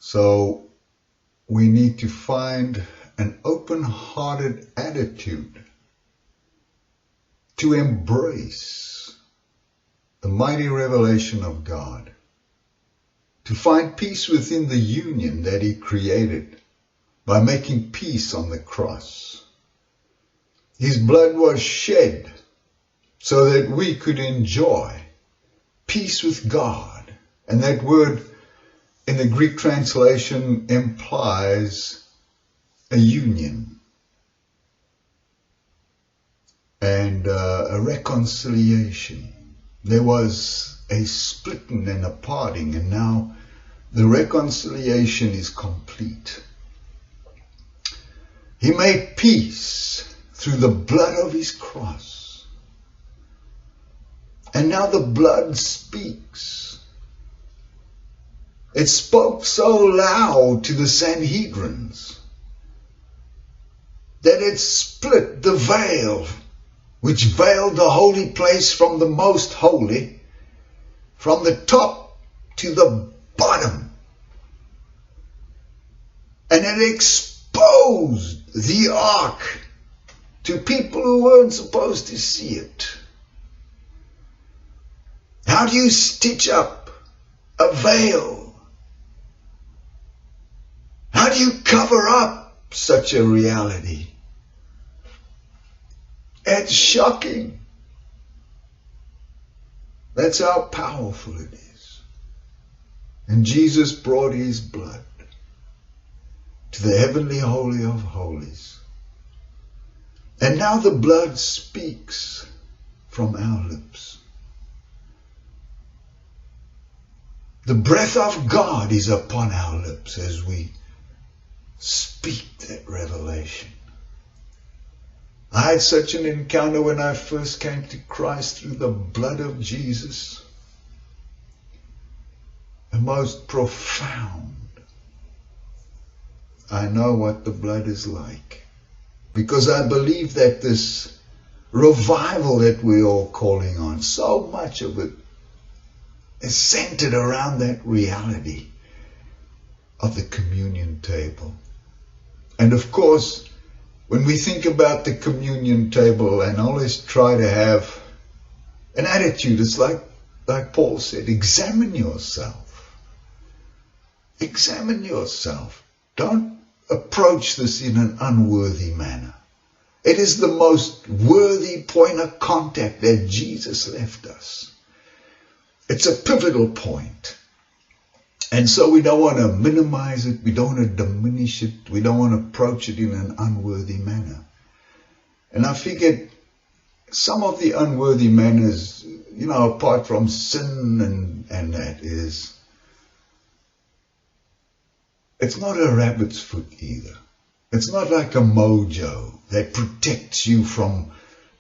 So we need to find an open-hearted attitude to embrace the mighty revelation of God, to find peace within the union that He created by making peace on the cross. His blood was shed so that we could enjoy peace with God. And that word in the Greek translation implies a union and a reconciliation. There was a splitting and a parting, and now the reconciliation is complete. He made peace through the blood of His cross. And now the blood speaks. It spoke so loud to the Sanhedrins that it split the veil which veiled the holy place from the most holy, from the top to the bottom. And it exposed the ark to people who weren't supposed to see it. How do you stitch up a veil? How do you cover up such a reality? It's shocking. That's how powerful it is. And Jesus brought His blood to the heavenly holy of holies. And now the blood speaks from our lips. The breath of God is upon our lips as we speak that revelation. I had such an encounter when I first came to Christ through the blood of Jesus. The most profound. I know what the blood is like, because I believe that this revival that we're all calling on, so much of it is centered around that reality of the communion table. And of course, when we think about the communion table and always try to have an attitude, it's like Paul said, examine yourself. Examine yourself. Don't approach this in an unworthy manner. It is the most worthy point of contact that Jesus left us. It's a pivotal point. And so we don't want to minimize it. We don't want to diminish it. We don't want to approach it in an unworthy manner. And I figured some of the unworthy manners, apart from sin and that is, it's not a rabbit's foot either. It's not like a mojo that protects you from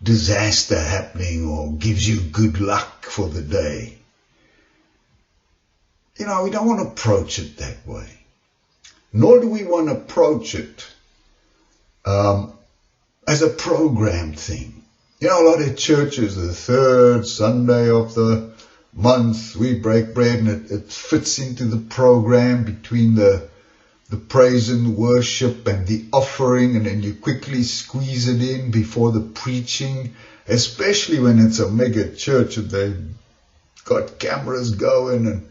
disaster happening or gives you good luck for the day. We don't want to approach it that way. Nor do we want to approach it as a programmed thing. A lot of churches, the third Sunday of the month, we break bread, and it fits into the program between the praise and worship and the offering, and then you quickly squeeze it in before the preaching, especially when it's a mega church and they've got cameras going. And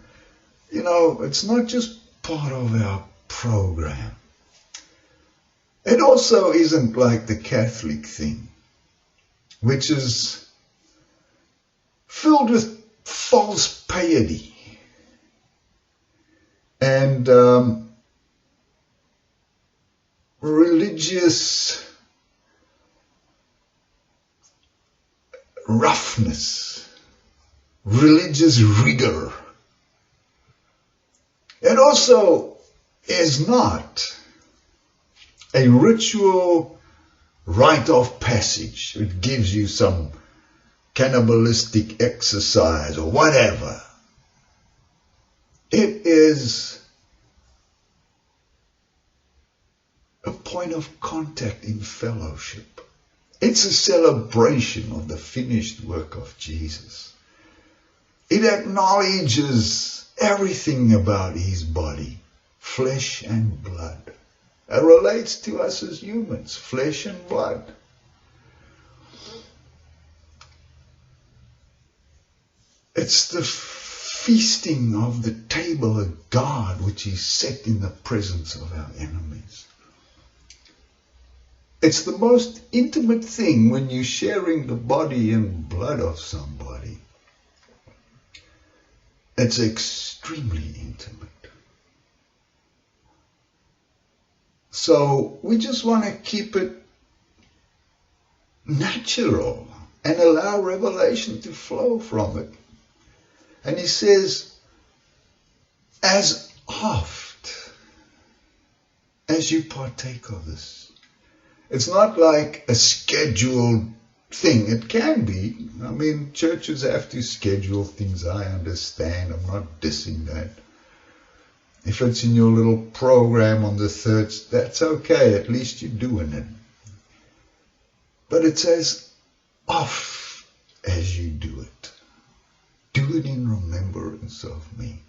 it's not just part of our program. It also isn't like the Catholic thing, which is filled with false piety and religious roughness, religious rigor. It also is not a ritual rite of passage. It gives you some cannibalistic exercise or whatever. It is a point of contact in fellowship. It's a celebration of the finished work of Jesus. It acknowledges everything about His body, flesh and blood. It relates to us as humans, flesh and blood. It's the feasting of the table of God which is set in the presence of our enemies. It's the most intimate thing when you're sharing the body and blood of somebody. It's extremely intimate. So we just want to keep it natural and allow revelation to flow from it. And he says, as oft as you partake of this. It's not like a scheduled thing. It can be. I mean, churches have to schedule things. I understand. I'm not dissing that. If it's in your little program on the third, that's okay. At least you're doing it. But it says, oft as you do it. Do it in remembrance of me.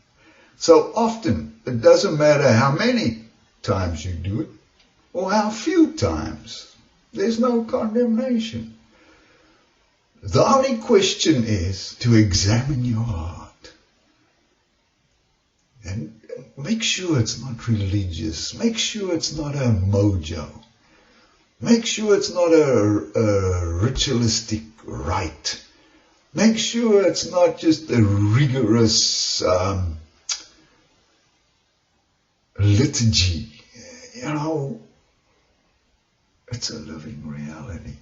So often, it doesn't matter how many times you do it, or how few times. There's no condemnation. The only question is to examine your heart. And make sure it's not religious. Make sure it's not a mojo. Make sure it's not a ritualistic rite. Make sure it's not just a rigorous liturgy. You know, it's a living reality.